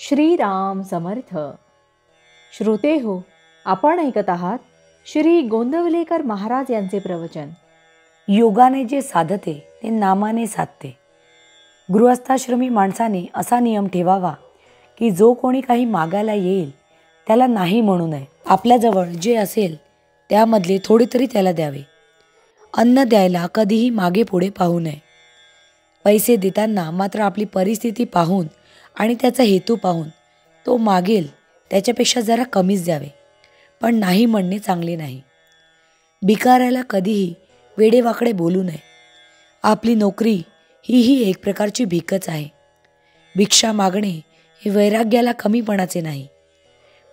श्रीराम समर्थ. श्रोते हो, आपण ऐकत आहात श्री गोंदवलेकर महाराज यांचे प्रवचन. योगाने जे साधते ते नामाने साधते. गृहस्थाश्रमी माणसाने असा नियम ठेवावा की जो कोणी काही मागायला येईल त्याला नाही म्हणू नये. आपल्याजवळ जे असेल त्यामधले थोडे तरी त्याला द्यावे. अन्न द्यायला कधीही मागे पुढे पाहू नये. पैसे देताना मात्र आपली परिस्थिती पाहून आणि त्याचा हेतू पाहून तो मागेल त्याच्यापेक्षा जरा कमीच द्यावे, पण नाही म्हणणे चांगले नाही. भिकाऱ्याला कधीही वेडेवाकडे बोलू नये. आपली नोकरी ही एक प्रकारची भीकच आहे. भिक्षा मागणे हे वैराग्याला कमीपणाचे नाही,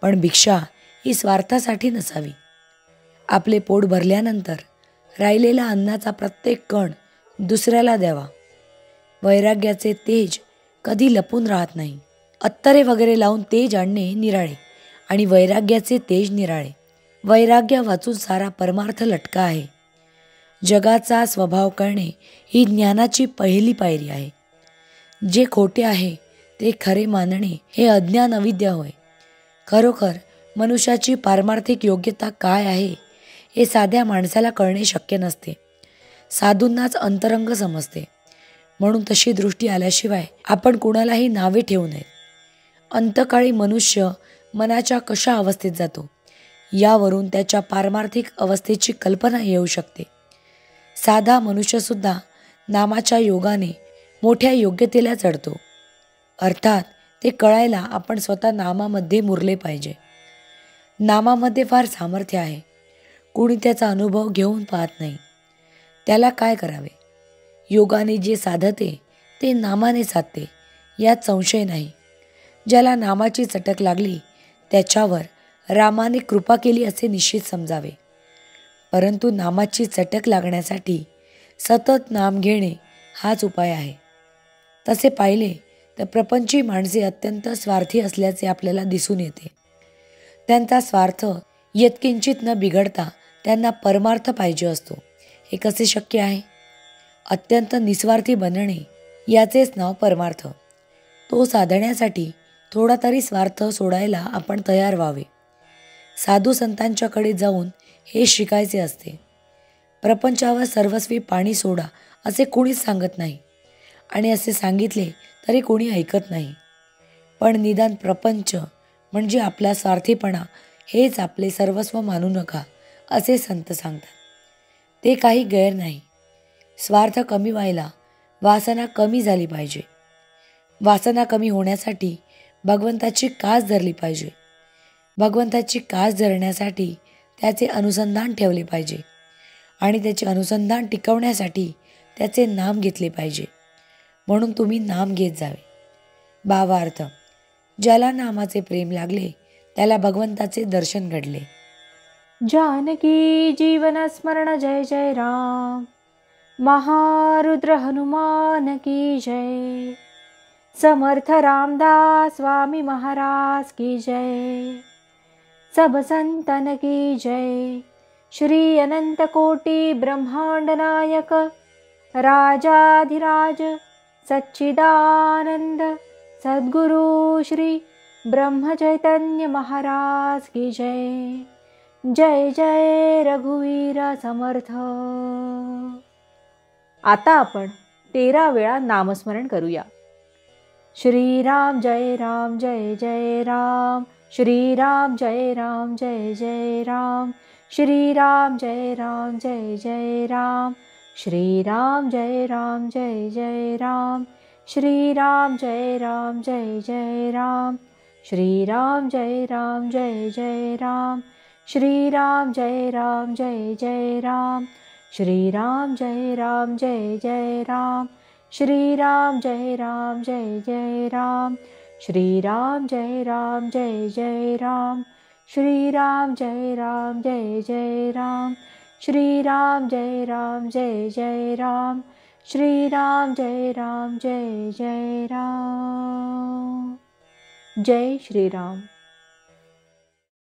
पण भिक्षा ही स्वार्थासाठी नसावी. आपले पोट भरल्यानंतर राहिलेला अन्नाचा प्रत्येक कण दुसऱ्याला द्यावा. वैराग्याचे तेज कधी लपून राहत नाही. अत्तरे वगैरे लावून तेज आणणे निराळे आणि वैराग्याचे तेज निराळे. वैराग्य वाचून सारा परमार्थ लटका आहे. जगाचा स्वभाव कळणे ही ज्ञानाची पहिली पायरी आहे. जे खोटे आहे ते खरे मानणे हे अज्ञान अविद्या होय. खरोखर मनुष्याची पारमार्थिक योग्यता काय आहे हे साध्या माणसाला कळणे शक्य नसते. साधूंनाच अंतरंग समजते. म्हणून तशी दृष्टी आल्याशिवाय आपण कुणालाही नावे ठेवू नयेत. अंतकाळी मनुष्य मनाच्या कशा अवस्थेत जातो यावरून त्याच्या पारमार्थिक अवस्थेची कल्पना येऊ शकते. साधा मनुष्यसुद्धा नामाच्या योगाने मोठ्या योग्यतेला चढतो. अर्थात ते कळायला आपण स्वतः नामामध्ये मुरले पाहिजे. नामामध्ये फार सामर्थ्य आहे. कुणी त्याचा अनुभव घेऊन पाहत नाही. त्याला काय करावे? योगाने जे साधते ते नामाने साधते यात संशय नाही. ज्याला नामाची चटक लागली त्याच्यावर रामाने कृपा केली असे निश्चित समजावे. परंतु नामाची चटक लागण्यासाठी सतत नाम घेणे हाच उपाय आहे. तसे पाहिले तर प्रपंची माणसे अत्यंत स्वार्थी असल्याचे आपल्याला दिसून येते. त्यांचा स्वार्थ यत्किंचित न बिघडता त्यांना परमार्थ पाहिजे असतो. हे कसे शक्य आहे? अत्यंत निस्वार्थी बनणे याचेच नाव परमार्थ. तो साधण्यासाठी थोडा तरी स्वार्थ सोडायला आपण तयार व्हावे. साधू संतांच्याकडे जाऊन हे शिकायचे असते. प्रपंचावर सर्वस्वी पाणी सोडा असे कुणीच सांगत नाही आणि असे सांगितले तरी कोणी ऐकत नाही. पण निदान प्रपंच म्हणजे आपला स्वार्थीपणा हेच आपले सर्वस्व मानू नका असे संत सांगतात. ते काही गैर नाही. स्वार्थ कमी व्हायला वासना कमी झाली पाहिजे. वासना कमी होण्यासाठी भगवंताची कास धरली पाहिजे. भगवंताची कास धरण्यासाठी त्याचे अनुसंधान ठेवले पाहिजे आणि त्याचे अनुसंधान टिकवण्यासाठी त्याचे नाम घेतले पाहिजे. म्हणून तुम्ही नाम घेत जावे. भावार्थ, ज्याला नामाचे प्रेम लागले त्याला भगवंताचे दर्शन घडले. जानकी जीवन स्मरण जय जय राम. महारुद्र हनुमान की जय. समर्थ रामदास स्वामी महाराज की जय. सब संतन की जय. श्री अनंत कोटि ब्रह्मांड नायक राजाधिराज सच्चिदानंद सद्गुरु श्री ब्रह्म चैतन्य महाराज की जय. जय जय रघुवीर समर्थ. आता आपण 13 वेळा नामस्मरण करूया. श्रीराम जय राम जय जय राम. श्रीराम जय राम जय जय राम. श्रीराम जय राम जय जय राम. श्रीराम जय राम जय जय राम. श्रीराम जय राम जय जय राम. श्रीराम जय राम जय जय राम. श्रीराम जय राम जय जय राम. श्रीराम जय राम जय जय राम. श्रीराम जय राम जय जय राम. श्रीराम जय राम जय जय राम. श्रीराम जय राम जय जय राम. श्रीराम जय राम जय जय राम. श्रीराम जय राम जय जय राम. जय श्रीराम.